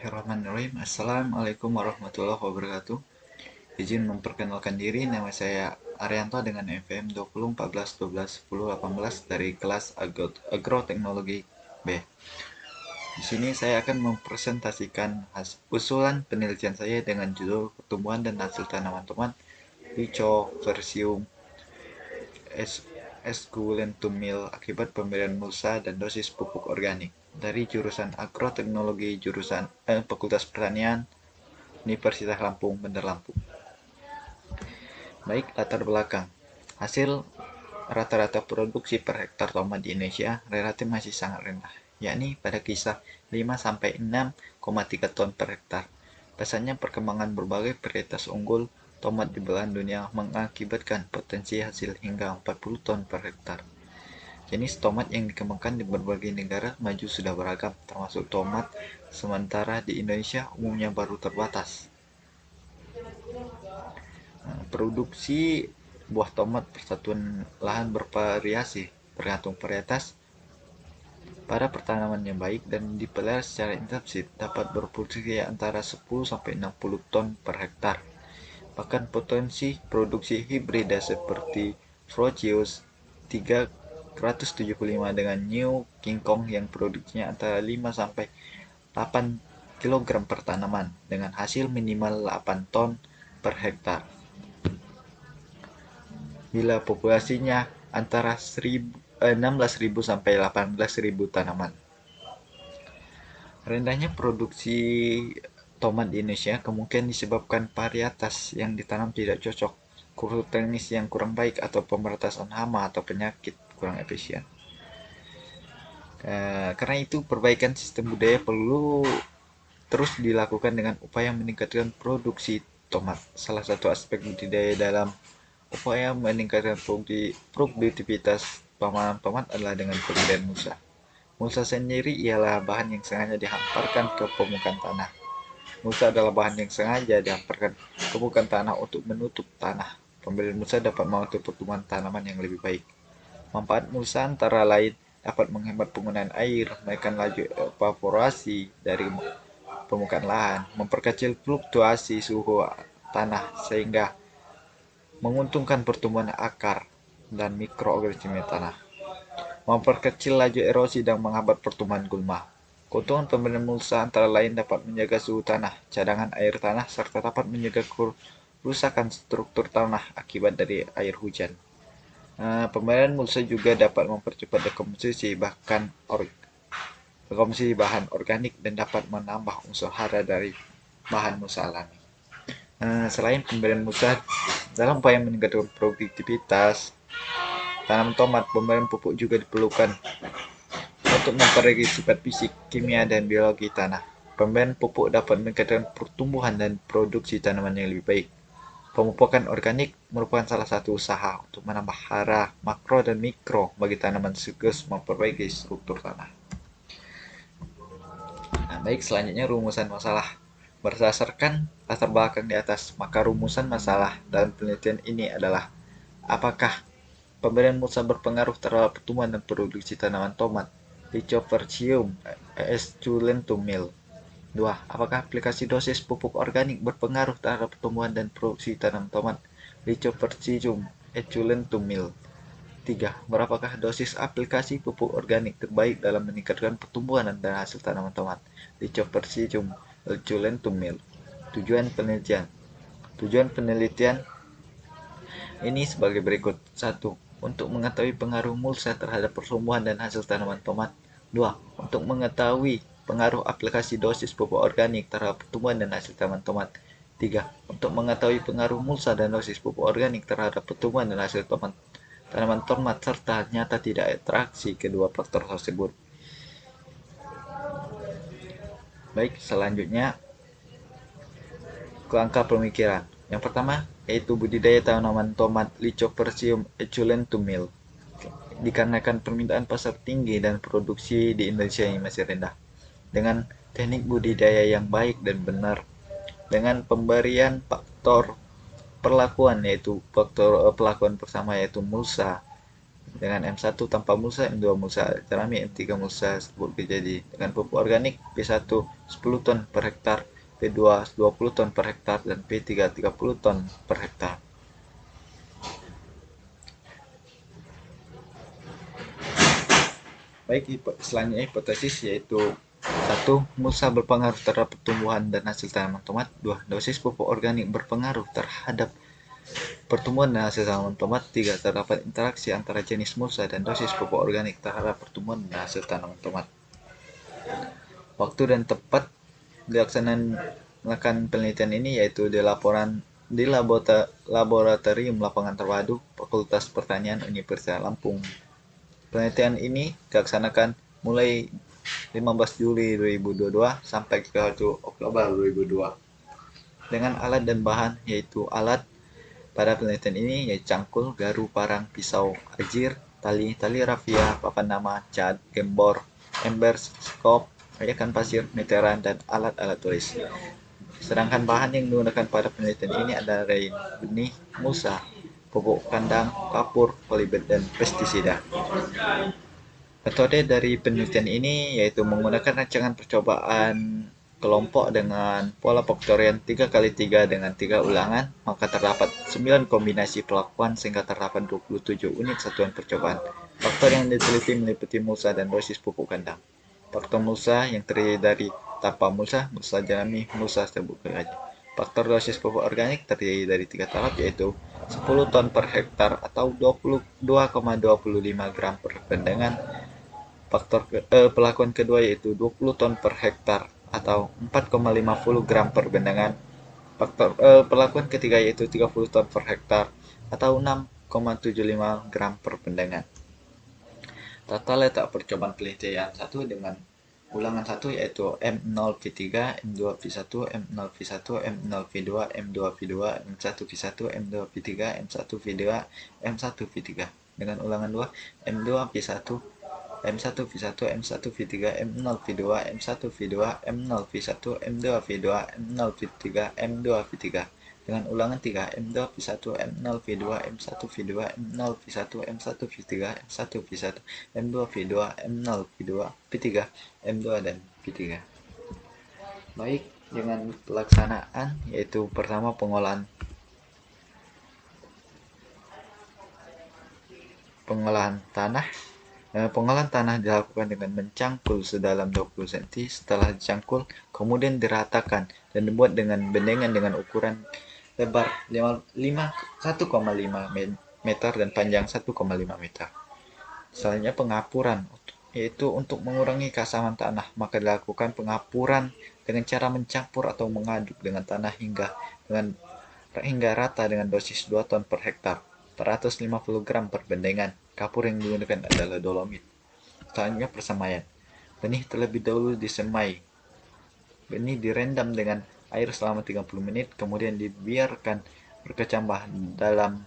Bismillahirrahmanirrahim. Assalamualaikum warahmatullahi wabarakatuh. Izin memperkenalkan diri, nama saya Arianto dengan FM 20 14 12 10 18 dari kelas Agroteknologi B. Di sini saya akan mempresentasikan usulan penelitian saya dengan judul pertumbuhan dan hasil tanaman tomat Lycophysium esculentumil akibat pemberian mulsa dan dosis pupuk organik dari jurusan Agroteknologi jurusan Fakultas Pertanian Universitas Lampung, Bandar Lampung. Baik, latar belakang. Hasil rata-rata produksi per hektar tomat di Indonesia relatif masih sangat rendah, yakni pada kisah 5-6,3 ton per hektar. Pasalnya perkembangan berbagai varietas unggul tomat di belahan dunia mengakibatkan potensi hasil hingga 40 ton per hektar. Jenis tomat yang dikembangkan di berbagai negara maju sudah beragam, termasuk tomat, sementara di Indonesia umumnya baru terbatas. Produksi buah tomat persatuan lahan bervariasi, tergantung varietas. Pada pertanaman yang baik dan dipelihara secara intensif dapat berproduksi antara 10-60 ton per hektar. Bahkan potensi produksi hibrida seperti Frogius 375 dengan New King Kong yang produksinya antara 5-8 kg per tanaman dengan hasil minimal 8 ton per hektar. Bila populasinya antara 16.000 sampai 18.000 tanaman. Rendahnya produksi tomat di Indonesia kemungkinan disebabkan varietas yang ditanam tidak cocok, kultur teknis yang kurang baik, atau pemberantasan hama atau penyakit kurang efisien. Karena itu, perbaikan sistem budaya perlu terus dilakukan dengan upaya meningkatkan produksi tomat. Salah satu aspek budidaya dalam upaya meningkatkan produktivitas tanaman tomat adalah dengan pemberian mulsa. Mulsa sendiri ialah bahan yang sengaja dihamparkan ke permukaan tanah. Mulsa adalah bahan yang sengaja dihamparkan ke permukaan tanah untuk menutup tanah. Pemberian mulsa dapat membantu pertumbuhan tanaman yang lebih baik. Manfaat mulsa antara lain dapat menghemat penggunaan air, menekan laju evaporasi dari permukaan lahan, memperkecil fluktuasi suhu tanah sehingga menguntungkan pertumbuhan akar dan mikroorganisme tanah, memperkecil laju erosi dan menghambat pertumbuhan gulma. Keuntungan pemberian mulsa antara lain dapat menjaga suhu tanah, cadangan air tanah, serta dapat mencegah kerusakan struktur tanah akibat dari air hujan. Pemberian mulsa juga dapat mempercepat dekomposisi bahan organik dan dapat menambah unsur hara dari bahan mulsa alami. Selain pemberian mulsa, dalam upaya meningkatkan produktivitas tanaman tomat, pemberian pupuk juga diperlukan untuk memperbaiki sifat fisik, kimia, dan biologi tanah. Pemberian pupuk dapat meningkatkan pertumbuhan dan produksi tanaman yang lebih baik. Pemupukan organik merupakan salah satu usaha untuk menambah hara makro dan mikro bagi tanaman sekaligus memperbaiki struktur tanah. Baik, selanjutnya rumusan masalah. Berdasarkan latar belakang di atas, maka rumusan masalah dalam penelitian ini adalah: apakah pemberian mulsa berpengaruh terhadap pertumbuhan dan produksi tanaman tomat Lycophysium esculentumil? 2. Apakah aplikasi dosis pupuk organik berpengaruh terhadap pertumbuhan dan produksi tanaman tomat Lycophysium esculentumil? 3. Berapakah dosis aplikasi pupuk organik terbaik dalam meningkatkan pertumbuhan dan hasil tanaman tomat Lycophysium esculentumil? Tujuan penelitian ini sebagai berikut. 1. Untuk mengetahui pengaruh mulsa terhadap pertumbuhan dan hasil tanaman tomat. 2. Untuk mengetahui pengaruh aplikasi dosis pupuk organik terhadap pertumbuhan dan hasil tanaman tomat. 3. Untuk mengetahui pengaruh mulsa dan dosis pupuk organik terhadap pertumbuhan dan hasil tanaman tomat serta nyata tidak interaksi kedua faktor tersebut. Baik, selanjutnya kerangka pemikiran. Yang pertama yaitu budidaya tanaman tomat Lycophysium esculentumil dikarenakan permintaan pasar tinggi dan produksi di Indonesia yang masih rendah. Dengan teknik budidaya yang baik dan benar, dengan pemberian faktor perlakuan yaitu faktor perlakuan pertama yaitu mulsa, dengan M1 tanpa mulsa, M2 mulsa jerami, M3 mulsa serbuk jadi. Dengan pupuk organik P1 10 ton per hektar, P2 20 ton per hektar, dan P3 30 ton per hektar. Baik, selanjutnya hipotesis yaitu satu, mulsa berpengaruh terhadap pertumbuhan dan hasil tanaman tomat. Dua, dosis pupuk organik berpengaruh terhadap pertumbuhan dan hasil tanaman tomat. Tiga, terdapat interaksi antara jenis mulsa dan dosis pupuk organik terhadap pertumbuhan dan hasil tanaman tomat. Waktu dan tempat dilaksanakan penelitian ini yaitu di laboratorium lapangan terpadu Fakultas Pertanian Universitas Lampung. Penelitian ini dilaksanakan mulai 15 Juli 2022 sampai 1 Oktober 2002 dengan alat dan bahan yaitu alat pada penelitian ini yaitu cangkul, garu, parang, pisau, ajir, tali rafia, papan nama, cat, gembor, ember, skop, ajakan pasir, meteran, dan alat-alat tulis. Sedangkan bahan yang digunakan pada penelitian ini adalah dari benih, mulsa, pupuk kandang, kapur, polybed, dan pestisida. Metode dari penelitian ini yaitu menggunakan rancangan percobaan kelompok dengan pola faktorial 3x3 dengan 3 ulangan, maka terdapat 9 kombinasi pelakuan sehingga terdapat 27 unit satuan percobaan. Faktor yang diteliti meliputi mulsa dan dosis pupuk kandang. Faktor mulsa yang terdiri dari tanpa mulsa, mulsa jerami, mulsa serbuk gergaji. Faktor dosis pupuk organik terdiri dari 3 tahap yaitu 10 ton per hektar atau 22,25 gram per bendengan. Pelakuan kedua yaitu 20 ton per hektar atau 4,50 gram per bendengan. Pelakuan ketiga yaitu 30 ton per hektar atau 6,75 gram per bendengan. Tata letak percobaan penelitian 1 dengan ulangan 1 yaitu M0V3, M2V1, M0V1, M0V2, M2V2, M1V1, M2V3, M1V2, M1V3. Dengan ulangan 2 M2V1, M1V1, M1V3, M0V2, M1V2, M0V1, M2V2, M0V3, M2V3. Dengan ulangan 3 M2V1, M0V2, M1V2, M0V1, M1V3, M1V1, M2V2, M0V2, P3, M2 dan P3. Baik, dengan pelaksanaan yaitu pertama pengolahan tanah. Pengolahan tanah dilakukan dengan mencangkul sedalam 20 cm. Setelah dicangkul, kemudian diratakan dan dibuat dengan bendengan dengan ukuran lebar 1,5 meter dan panjang 1,5 meter. Selanjutnya pengapuran, yaitu untuk mengurangi keasaman tanah, maka dilakukan pengapuran dengan cara mencampur atau mengaduk dengan tanah hingga rata dengan dosis 2 ton per hektar, 450 gram per bendengan. Kapur yang digunakan adalah dolomit. Selanjutnya persemaian. Benih terlebih dahulu disemai. Benih direndam dengan air selama 30 menit, kemudian dibiarkan berkecambah dalam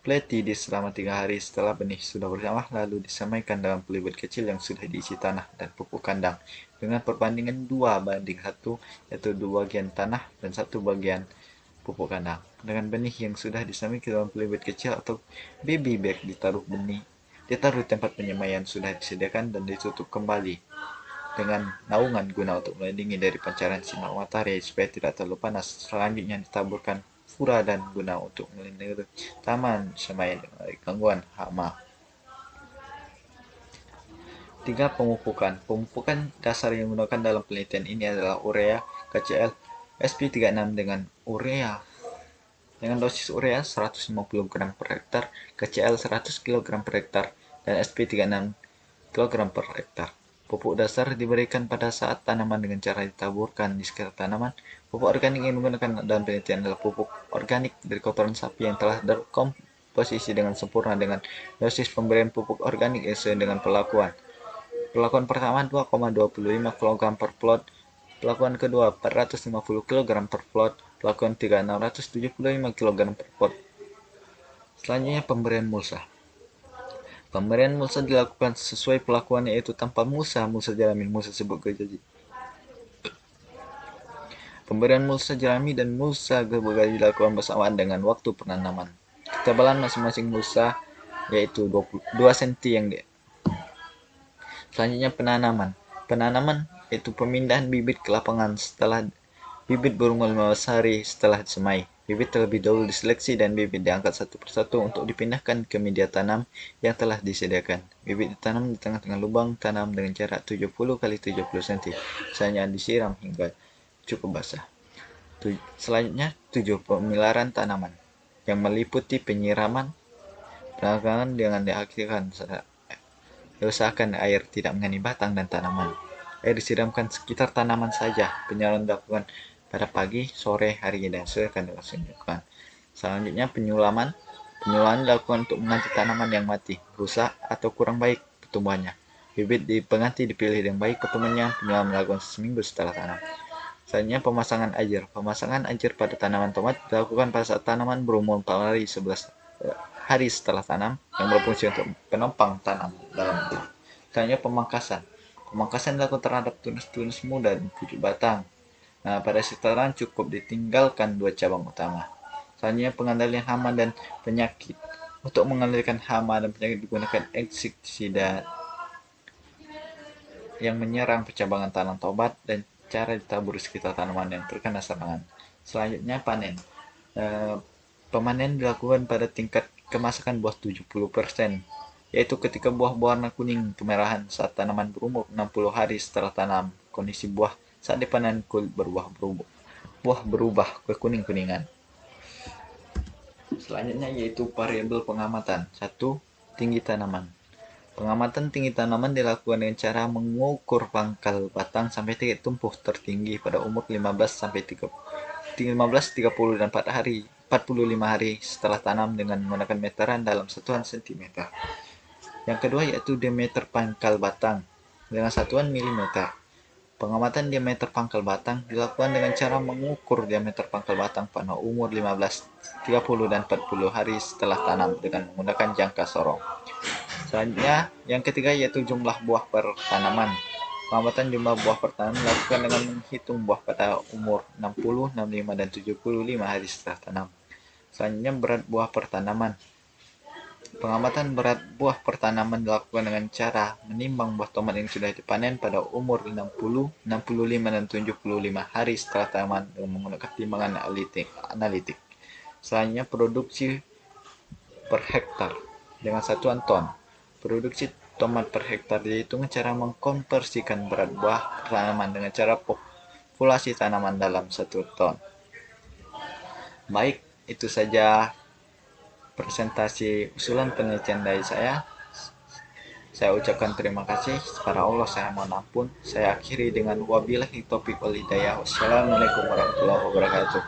Pletidis selama 3 hari. Setelah benih sudah berjamah, lalu disemaikan dalam polybed kecil yang sudah diisi tanah dan pupuk kandang dengan perbandingan 2:1, yaitu 2 bagian tanah dan 1 bagian pupuk kandang. Dengan benih yang sudah disemai ke dalam polybed kecil atau baby bag ditaruh di tempat penyemaian sudah disediakan dan ditutup kembali dengan naungan guna untuk melindungi dari pancaran sinar matahari supaya tidak terlalu panas. Selanjutnya ditaburkan fura dan guna untuk melindungi taman semai dari gangguan hama. 3. Pemupukan. Pemupukan dasar yang digunakan dalam penelitian ini adalah urea, KCl, SP36 dengan dosis urea 150 gram per hektar, KCl 100 kg per hektar, dan SP36 kg per hektar. Pupuk dasar diberikan pada saat tanaman dengan cara ditaburkan di sekitar tanaman. Pupuk organik yang digunakan dalam penelitian adalah pupuk organik dari kotoran sapi yang telah terkomposisi dengan sempurna dengan dosis pemberian pupuk organik sesuai dengan perlakuan. Perlakuan pertama 2,25 kg per plot, perlakuan kedua 450 kg per plot, perlakuan 3 675 kg per plot. Selanjutnya pemberian mulsa. Pemberian mulsa dilakukan sesuai perlakuannya yaitu tanpa mulsa jerami, mulsa serbuk gergaji. Pemberian mulsa jerami dan mulsa serbuk gergaji dilakukan bersamaan dengan waktu penanaman. Ketebalan masing-masing mulsa yaitu 22 cm yang selanjutnya penanaman. Penanaman yaitu pemindahan bibit ke lapangan setelah bibit berumur 15 hari setelah disemai. Bibit terlebih dahulu diseleksi dan bibit diangkat satu persatu untuk dipindahkan ke media tanam yang telah disediakan. Bibit ditanam di tengah-tengah lubang tanam dengan jarak 70 kali 70 cm. Misalnya disiram hingga cukup basah. Selanjutnya, 7 pemeliharaan tanaman yang meliputi penyiraman, penanggalan dengan diakhirkan usahakan air tidak mengenai batang dan tanaman. Air disiramkan sekitar tanaman saja. Penyiraman dilakukan pada pagi, sore, hari, dan sore akan dilakukan. Selanjutnya penyulaman. Penyulaman dilakukan untuk mengganti tanaman yang mati, rusak, atau kurang baik pertumbuhannya. Bibit pengganti dipilih yang baik pertumbuhannya. Penyulaman dilakukan seminggu setelah tanam. Selanjutnya pemasangan ajar. Pemasangan ajar pada tanaman tomat dilakukan pada saat tanaman berumur 4 hari 11 hari setelah tanam yang berfungsi untuk penopang tanam dalam itu. Selanjutnya pemangkasan. Pemangkasan dilakukan terhadap tunas-tunas muda dan pucuk batang. Nah, pada sektoran cukup ditinggalkan 2 cabang utama. Selanjutnya pengendalian hama dan penyakit. Untuk mengendalikan hama dan penyakit digunakan insektisida yang menyerang percabangan tanam tomat dan cara ditabur di sekitar tanaman yang terkena serangan. Selanjutnya panen. Pemanen dilakukan pada tingkat kemasakan buah 70%, yaitu ketika buah berwarna kuning kemerahan saat tanaman berumur 60 hari setelah tanam. Kondisi buah saat dipanen kulit buah berubah ke kuning-kuningan. Selanjutnya yaitu variabel pengamatan. 1. Tinggi tanaman. Pengamatan tinggi tanaman dilakukan dengan cara mengukur pangkal batang sampai titik tumbuh tertinggi pada umur 15 sampai 30 dan 45 hari setelah tanam dengan menggunakan meteran dalam satuan cm. Yang kedua yaitu diameter pangkal batang dengan satuan mm. Pengamatan diameter pangkal batang dilakukan dengan cara mengukur diameter pangkal batang pada umur 15, 30 dan 40 hari setelah tanam dengan menggunakan jangka sorong. Selanjutnya, yang ketiga yaitu jumlah buah per tanaman. Pengamatan jumlah buah per tanaman dilakukan dengan menghitung buah pada umur 60, 65, dan 75 hari setelah tanam. Selanjutnya, berat buah per tanaman. Pengamatan berat buah per tanaman dilakukan dengan cara menimbang buah tomat yang sudah dipanen pada umur 60, 65, dan 75 hari setelah tanaman dengan menggunakan timbangan analitik. Selanjutnya, produksi per hektar dengan satuan ton. Produksi tomat per hektar dihitung cara mengkonversikan berat buah tanaman dengan cara populasi tanaman dalam 1 ton. Baik, itu saja presentasi usulan penelitian dari saya. Saya ucapkan terima kasih kepada Allah, saya mohon ampun. Saya akhiri dengan wabillahi taufiq wal hidayah. Wassalamualaikum warahmatullahi wabarakatuh.